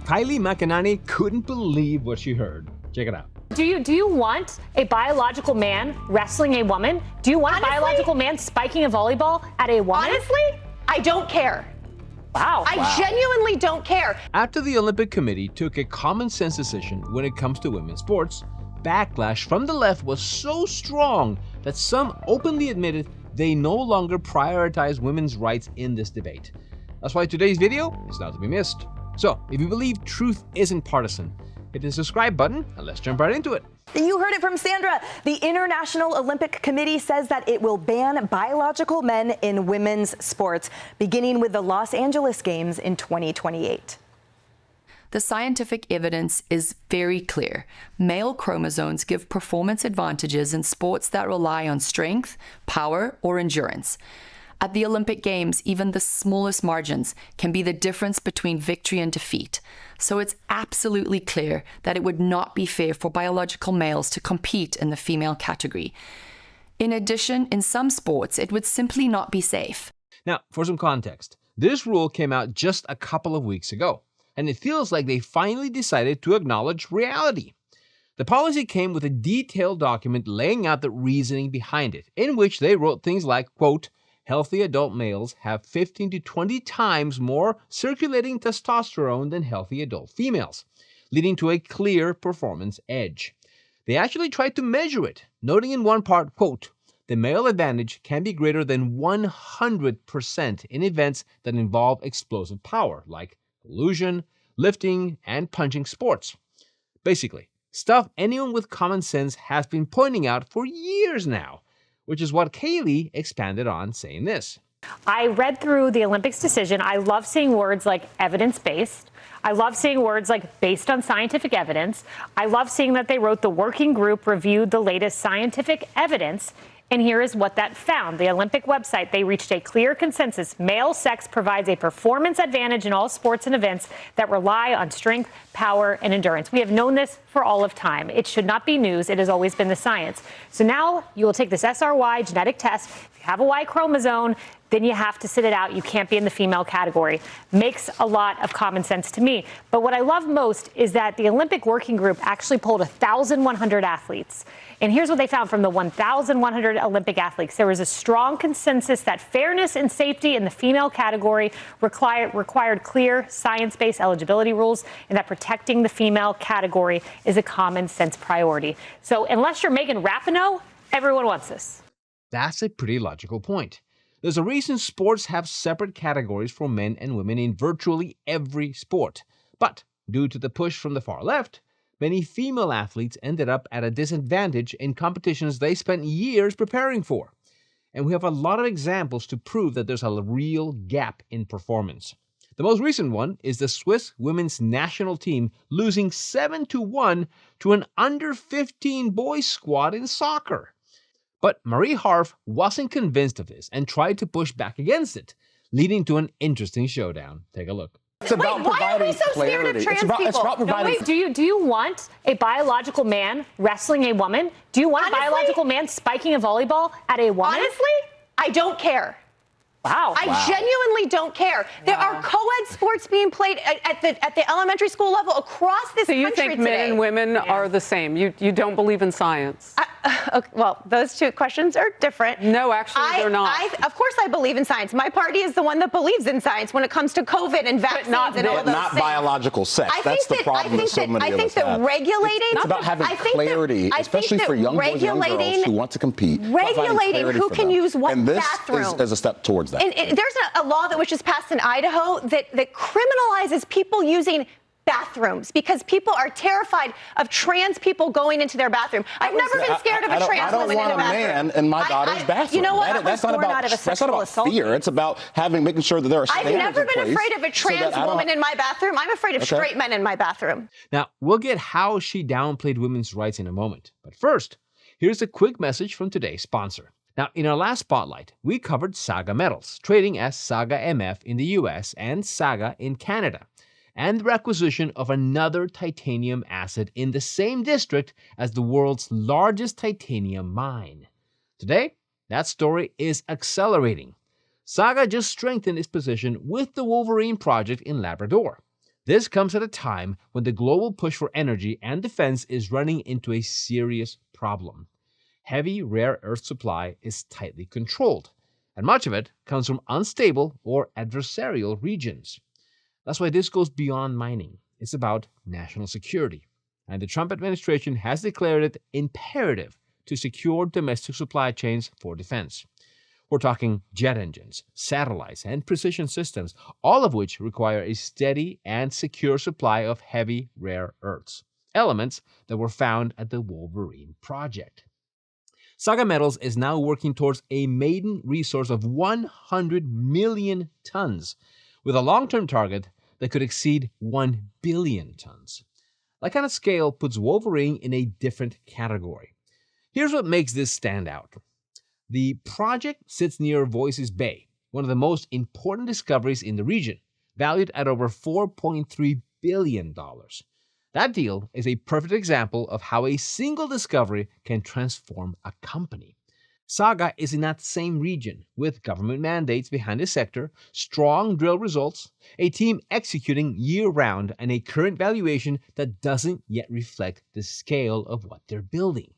Kayleigh McEnany couldn't believe what she heard. Check it out. Do you want a biological man wrestling a woman? Do you want a biological man spiking a volleyball at a woman? Honestly, I don't care. Wow. I genuinely don't care. After the Olympic Committee took a common sense decision when it comes to women's sports, backlash from the left was so strong that some openly admitted they no longer prioritize women's rights in this debate. That's why today's video is not to be missed. So, if you believe truth isn't partisan, hit the subscribe button and let's jump right into it. You heard it from Sandra. The International Olympic Committee says that it will ban biological men in women's sports, beginning with the Los Angeles Games in 2028. The scientific evidence is very clear. Male chromosomes give performance advantages in sports that rely on strength, power, or endurance. At the Olympic Games, even the smallest margins can be the difference between victory and defeat. So it's absolutely clear that it would not be fair for biological males to compete in the female category. In addition, in some sports, it would simply not be safe. Now, for some context, this rule came out just a couple of weeks ago, and it feels like they finally decided to acknowledge reality. The policy came with a detailed document laying out the reasoning behind it, in which they wrote things like, quote, healthy adult males have 15 to 20 times more circulating testosterone than healthy adult females, leading to a clear performance edge. They actually tried to measure it, noting in one part, quote, the male advantage can be greater than 100% in events that involve explosive power, like collusion, lifting, and punching sports. Basically, stuff anyone with common sense has been pointing out for years now, which is what Kayleigh expanded on, saying this. I read through the Olympics decision. I love seeing words like evidence-based. I love seeing words like based on scientific evidence. I love seeing that they wrote the working group reviewed the latest scientific evidence. And here is what that found. The Olympic website, they reached a clear consensus. Male sex provides a performance advantage in all sports and events that rely on strength, power, and endurance. We have known this for all of time. It should not be news. It has always been the science. So now you will take this SRY genetic test. If you have a Y chromosome, then you have to sit it out. You can't be in the female category. Makes a lot of common sense to me. But what I love most is that the Olympic Working Group actually polled 1,100 athletes. And here's what they found from the 1,100 Olympic athletes. There was a strong consensus that fairness and safety in the female category required clear science-based eligibility rules, and that protecting the female category is a common sense priority. So unless you're Megan Rapinoe, everyone wants this. That's a pretty logical point. There's a reason sports have separate categories for men and women in virtually every sport. But due to the push from the far left, many female athletes ended up at a disadvantage in competitions they spent years preparing for. And we have a lot of examples to prove that there's a real gap in performance. The most recent one is the Swiss women's national team losing 7-1 to an under-15 boys squad in soccer. But Marie Harf wasn't convinced of this and tried to push back against it, leading to an interesting showdown. Take a look. It's about why are we so scared of trans people? It's about providing... Do you want a biological man wrestling a woman? Do you want a biological man spiking a volleyball at a woman? Honestly, I don't care. Wow. I genuinely don't care. There are co-ed sports being played at the elementary school level across this country today. So you think men and women are the same? You don't believe in science? Okay, well, those two questions are different. No, actually, they're not. Of course I believe in science. My party is the one that believes in science when it comes to COVID and vaccines and all those things. Not biological sex. That's the problem that so many of us have. Regulating... It's about having clarity, especially for young boys and young girls who want to compete. Regulating who can use what bathroom. And this is a step towards that. And there's a law that was just passed in Idaho that criminalizes people using bathrooms because people are terrified of trans people going into their bathroom. I've never been scared of a trans woman in a bathroom. I don't want a man in my daughter's bathroom. You know what? That's not about fear. It's about making sure that there are standards in place. I've never been afraid of a trans woman in my bathroom. I'm afraid of straight men in my bathroom. Now, we'll get how she downplayed women's rights in a moment. But first, here's a quick message from today's sponsor. Now, in our last spotlight, we covered Saga Metals, trading as SAGMF in the US and Saga in Canada, and the requisition of another titanium asset in the same district as the world's largest titanium mine. Today, that story is accelerating. Saga just strengthened its position with the Wolverine project in Labrador. This comes at a time when the global push for energy and defense is running into a serious problem. Heavy rare earth supply is tightly controlled, and much of it comes from unstable or adversarial regions. That's why this goes beyond mining. It's about national security. And the Trump administration has declared it imperative to secure domestic supply chains for defense. We're talking jet engines, satellites, and precision systems, all of which require a steady and secure supply of heavy rare earths, elements that were found at the Wolverine project. Saga Metals is now working towards a maiden resource of 100 million tons, with a long-term target that could exceed 1 billion tons. That kind of scale puts Wolverine in a different category. Here's what makes this stand out. The project sits near Voisey's Bay, one of the most important discoveries in the region, valued at over $4.3 billion. That deal is a perfect example of how a single discovery can transform a company. Saga is in that same region, with government mandates behind the sector, strong drill results, a team executing year-round, and a current valuation that doesn't yet reflect the scale of what they're building.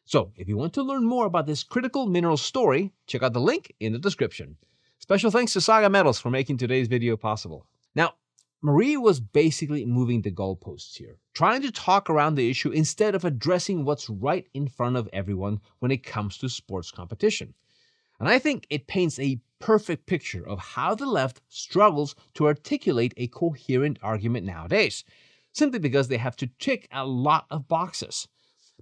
So, if you want to learn more about this critical mineral story, check out the link in the description. Special thanks to Saga Metals for making today's video possible. Now, Marie was basically moving the goalposts here, trying to talk around the issue instead of addressing what's right in front of everyone when it comes to sports competition. And I think it paints a perfect picture of how the left struggles to articulate a coherent argument nowadays, simply because they have to tick a lot of boxes.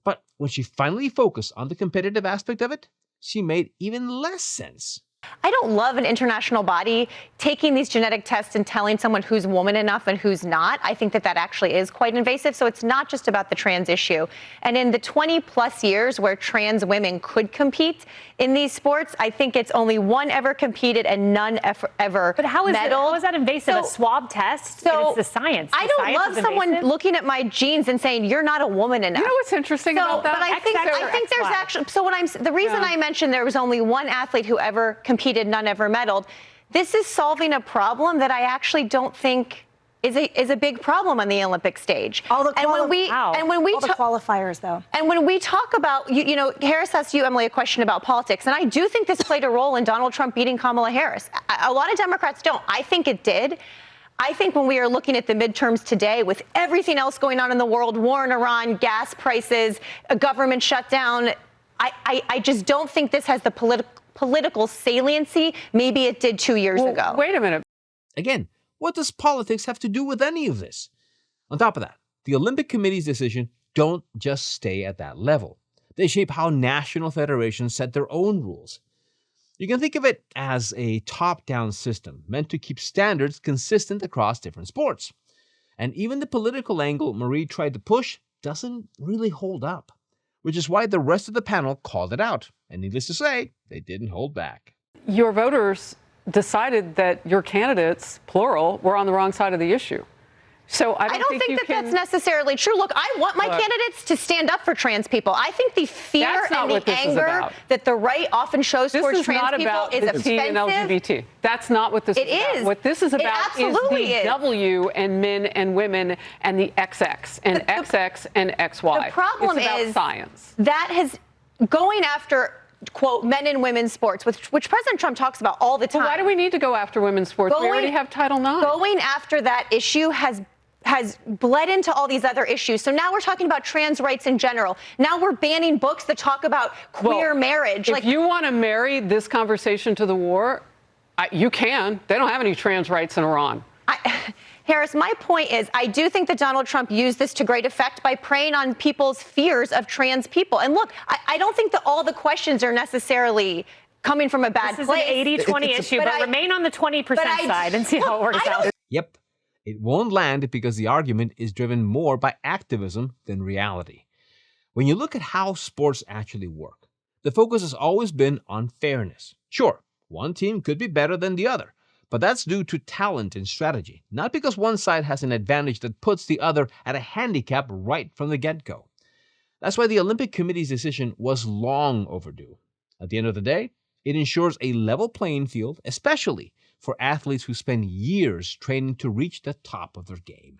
But when she finally focused on the competitive aspect of it, she made even less sense. I don't love an international body taking these genetic tests and telling someone who's woman enough and who's not. I think that actually is quite invasive. So it's not just about the trans issue. And in the 20 plus years where trans women could compete in these sports, I think it's only one ever competed and none ever But how is that invasive? So, a swab test? So it's the science. I don't love someone looking at my genes and saying you're not a woman enough. You know what's interesting about that? But I think there's actually, so the reason I mentioned there was only one athlete who ever competed, none ever medaled. This is solving a problem that I actually don't think is a big problem on the Olympic stage. All the qualifiers, though. And when we talk about, Harris asked you, Emily, a question about politics, and I do think this played a role in Donald Trump beating Kamala Harris. A lot of Democrats don't. I think it did. I think when we are looking at the midterms today, with everything else going on in the world, war in Iran, gas prices, a government shutdown, I just don't think this has the political saliency maybe it did 2 years ago. Wait a minute. Again, what does politics have to do with any of this? On top of that, the Olympic Committee's decision don't just stay at that level. They shape how national federations set their own rules. You can think of it as a top-down system meant to keep standards consistent across different sports. And even the political angle Marie tried to push doesn't really hold up, which is why the rest of the panel called it out. And needless to say, they didn't hold back. Your voters decided that your candidates, plural, were on the wrong side of the issue. So I don't think that's necessarily true. Look, I want my candidates to stand up for trans people. I think the fear and the anger that the right often shows towards trans people is offensive. T and LGBT. That's not what this is about. What this is about is the W and men and women and the XX and XX and XY. The problem is science. That has going after, quote, men and women's sports, which President Trump talks about all the time. Well, why do we need to go after women's sports? We already have Title IX. Going after that issue has bled into all these other issues. So now we're talking about trans rights in general. Now we're banning books that talk about queer marriage. If you want to marry this conversation to the war, you can. They don't have any trans rights in Iran. Harris, my point is, I do think that Donald Trump used this to great effect by preying on people's fears of trans people. And look, I don't think that all the questions are necessarily coming from a bad place. This is an 80-20 issue, but remain on the 20% side and see how it works out. Yep, it won't land because the argument is driven more by activism than reality. When you look at how sports actually work, the focus has always been on fairness. Sure, one team could be better than the other, but that's due to talent and strategy, not because one side has an advantage that puts the other at a handicap right from the get-go. That's why the Olympic Committee's decision was long overdue. At the end of the day, it ensures a level playing field, especially for athletes who spend years training to reach the top of their game.